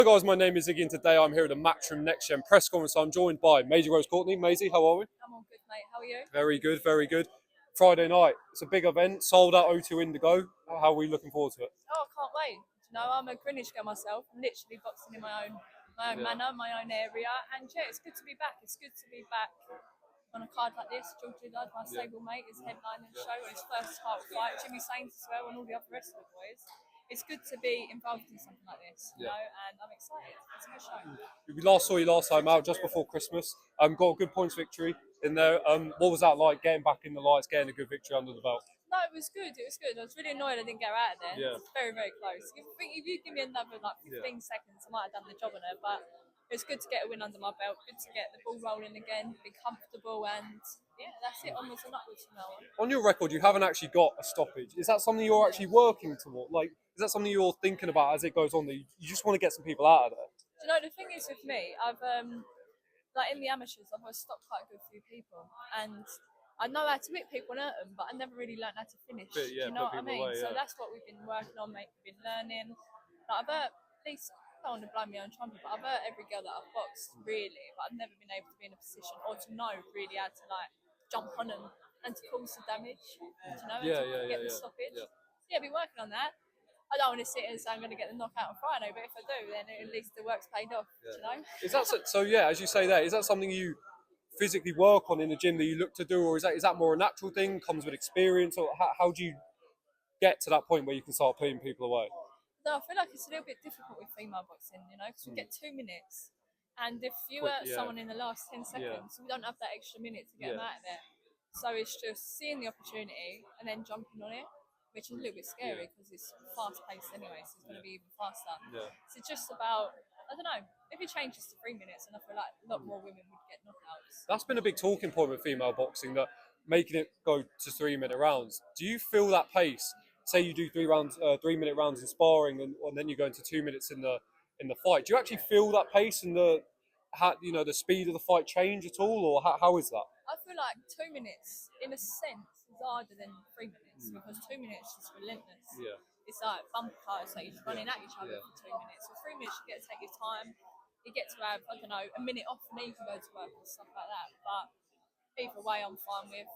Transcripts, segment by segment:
Hi guys, my name is Iggy and today I'm here at the Matchroom Next Gen press conference. I'm joined by Maiseyrose Courtney. Maisie, how are we? I'm all good, mate. How are you? Very good, very good. Friday night, it's a big event, sold out O2 Indigo. How are we looking forward to it? Oh, I can't wait. You know, I'm a Greenwich girl myself. I'm literally boxing in my own manner, my own area. And yeah, it's good to be back. It's good to be back on a card like this. George Dillard, my stable mate, is headlining the show on his first title fight. Jimmy Saints as well, and all the other rest of the boys. It's good to be involved in something like this, you know, and I'm excited. It's a good show. We saw you last time out, just before Christmas. Got a good points victory in there. What was that like, getting back in the lights, getting a good victory under the belt? No, it was good. It was good. I was really annoyed I didn't get out of there. Yeah. It's very, very close. If you give me another 15 seconds, I might have done the job on it. But it's good to get a win under my belt. Good to get the ball rolling again, be comfortable, and yeah, that's it. Onwards and upwards from now on. On your record, you haven't actually got a stoppage. Is that something you're actually working toward? Like, is that something you're thinking about as it goes on? That you just want to get some people out of there? Do you know, the thing is with me, I've like in the amateurs, I've always stopped quite a good few people, and I know how to hit people and hurt them, but I never really learned how to finish. Do you know what I mean? Away, So that's what we've been working on, mate. We've been learning. Like, I've hurt, at least, I don't want to blow my own trumpet, but I've hurt every girl that I've boxed, really, but I've never been able to be in a position or to know really how to like jump on them and to cause the damage. Do you know? And to get the stoppage. Yeah. So yeah, I've been working on that. I don't want to sit and say I'm going to get the knockout on Friday, but if I do, then at least the work's paid off. Do you know? Is that so? Yeah, as you say that, is that something you physically work on in the gym that you look to do, or is that more a natural thing? Comes with experience, or how do you get to that point where you can start putting people away? No, I feel like it's a little bit difficult with female boxing, you know, because we get 2 minutes, and if you hurt someone in the last 10 seconds, we don't have that extra minute to get them out of there. So it's just seeing the opportunity and then jumping on it, which is a little bit scary because it's fast paced anyway, so it's going to be even faster. So it's just about, I don't know, if it changes to 3 minutes, and I feel like a lot more women would get knockouts. That's been a big talking point with female boxing, that making it go to 3 minute rounds. Do you feel that pace? Say you do 3 minute rounds in sparring, and then you go into 2 minutes in the fight. Do you actually feel that pace and the speed of the fight change at all, or how is that? I feel like 2 minutes, in a sense, is harder than 3 minutes because 2 minutes is relentless. Yeah. It's like bumper cars, like you're running at each other for 2 minutes. So 3 minutes, you get to take your time. You get to have, I don't know, a minute off and then you can go to work and stuff like that. But either way, I'm fine with.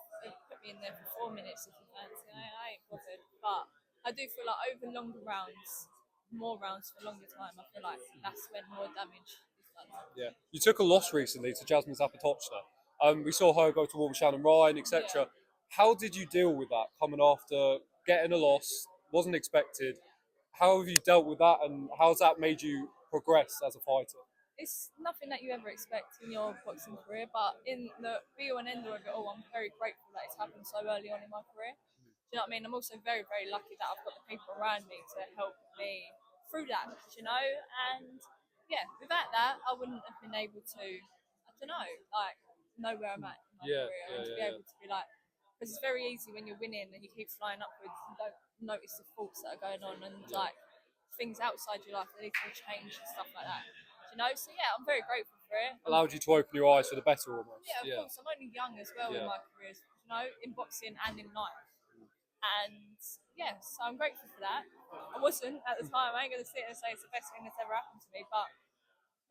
Put me in there for 4 minutes if you fancy. I ain't bothered. But I do feel like over longer rounds, more rounds for longer time, I feel like that's when more damage is done. Yeah. You took a loss recently to Jasmine Zapatochna. We saw her go to war with Shannon Ryan, etc. How did you deal with that coming after getting a loss? Wasn't expected. How have you dealt with that, and how's that made you progress as a fighter? It's nothing that you ever expect in your boxing career, but in the be all and end all of it all, I'm very grateful that it's happened so early on in my career. Do you know what I mean? I'm also very, very lucky that I've got the people around me to help me through that, you know? And yeah, without that, I wouldn't have been able to, I don't know, like, know where I'm at in my career and to be able to be like, because it's very easy when you're winning and you keep flying upwards, you don't notice the faults that are going on and like things outside your life that need to change and stuff like that. You know, so yeah, I'm very grateful for it. Allowed you to open your eyes for the better, almost. Yeah, of course. I'm only young as well in my career, you know, in boxing and in life. And yeah, so I'm grateful for that. I wasn't at the time. I ain't going to sit and say it's the best thing that's ever happened to me, but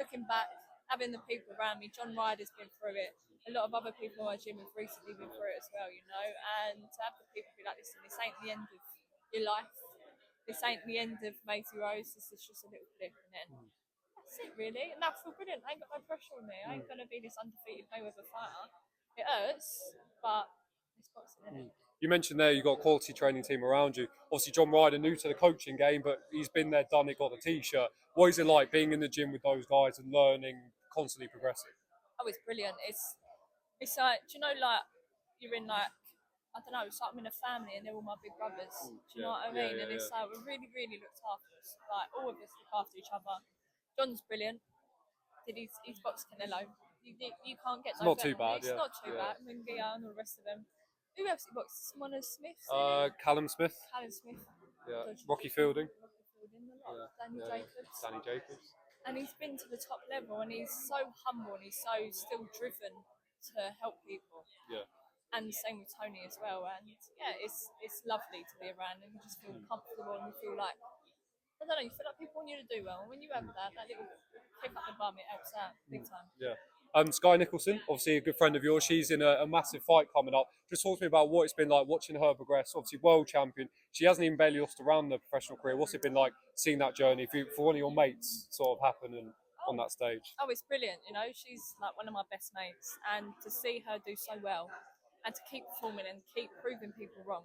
looking back, having the people around me, John Ryder's been through it. A lot of other people in my gym have recently been through it as well, you know. And to have the people be like, listen, this ain't the end of your life. This ain't the end of Maiseyrose. This is just a little blip, and then that's it, really. And I feel brilliant. I ain't got no pressure on me. I ain't gonna be this undefeated Mayweather fighter. It hurts, but it's boxing, isn't it? You mentioned there you got a quality training team around you. Obviously, John Ryder, new to the coaching game, but he's been there, done it, got the T-shirt. What is it like being in the gym with those guys and learning, constantly progressing? Oh, it's brilliant. It's like, do you know, like you're in like, I don't know, it's like I'm in a family and they're all my big brothers. Do you know what I mean? And it's like we're really, really looked after us. Like all of us look after each other. John's brilliant. Did he's boxed Canelo. You can't get no Not better. too bad. It's not too bad. Mungia and all the rest of them. Who else he boxed? Someone as Smith? Callum Smith. Callum Smith. Yeah. Rocky Fielding. Rocky Fielding a lot. Danny Jacobs. Danny Jacobs. And he's been to the top level and he's so humble and he's so still driven to help people. Yeah. And the same with Tony as well. And yeah, it's lovely to be around and we just feel comfortable and we feel like, I I don't know, you feel like people want you to do well, and when you have that little kick up the bum, it helps out big time. Yeah. Sky Nicholson, obviously a good friend of yours. She's in a massive fight coming up. Just talk to me about what it's been like watching her progress. Obviously, world champion. She hasn't even barely lost around the professional career. What's it been like seeing that journey for one of your mates sort of happen and on that stage? Oh, it's brilliant. You know, she's like one of my best mates, and to see her do so well, and to keep performing and keep proving people wrong,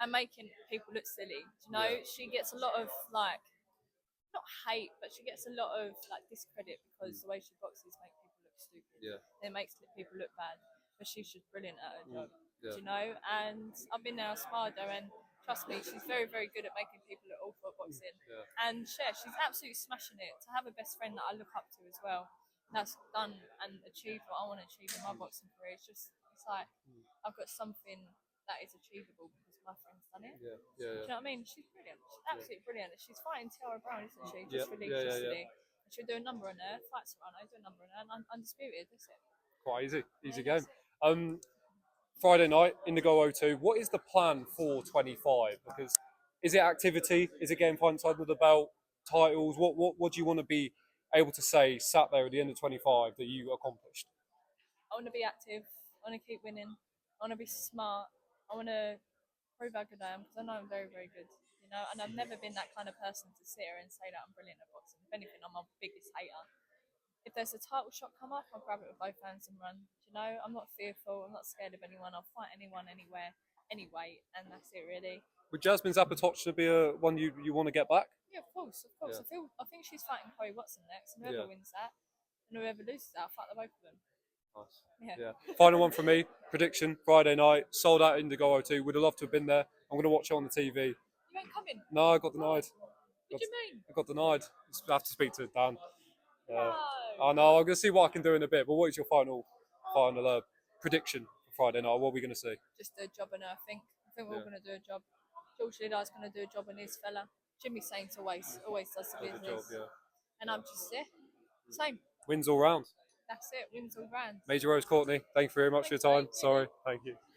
and making people look silly. You know, she gets a lot of like not hate, but she gets a lot of like discredit because the way she boxes makes people look stupid. Yeah. It makes people look bad. But she's just brilliant at her job. Yeah. Do you know? And I've been there, I sparred her, and trust me, she's very, very good at making people look awful at boxing. Yeah. And yeah, she's absolutely smashing it. To have a best friend that I look up to as well, that's done and achieved what I want to achieve in my boxing career. It's like I've got something that is achievable because my friend's done it. Yeah. Do you know what I mean? She's brilliant. She's absolutely brilliant. She's fighting Tiara Brown, isn't she? Just Yeah. released Yeah. yesterday. And she'll do a number on her, fights around her, do a number on her, and undisputed, that's it. Quite easy Yeah, game. Friday night, Indigo O2. What is the plan for 25? Because is it activity? Is it getting fights under the belt? Titles? What do you want to be able to say sat there at the end of 25 that you accomplished? I want to be active. I want to keep winning. I want to be smart. I want to prove how good I am because I know I'm very, very good. You know, and I've never been that kind of person to sit here and say that I'm brilliant at boxing. If anything, I'm my biggest hater. If there's a title shot come up, I'll grab it with both hands and run. You know, I'm not fearful. I'm not scared of anyone. I'll fight anyone, anywhere, any weight, and that's it really. Would Jasmine Zapatoch be a one you want to get back? Yeah, of course, of course. Yeah. I think she's fighting Chloe Watson next, and whoever wins that, and whoever loses that, I'll fight the both of them. Nice. Yeah. Final one from me. Prediction: Friday night, sold out Indigo O2. Would have loved to have been there. I'm going to watch it on the TV. You ain't coming? No, I got denied. What do you mean? I got denied. I have to speak to Dan. No. I know. I'm going to see what I can do in a bit. But what is your final prediction for Friday night? What are we going to see? Just a job on her, I think. We're all going to do a job. George Liddell's going to do a job on his fella. Jimmy Saint always does the business. And I'm just same. Wins all round. That's it. Wins all round. Maiseyrose Courtney, thank you very much for your time. Sorry. Thank you.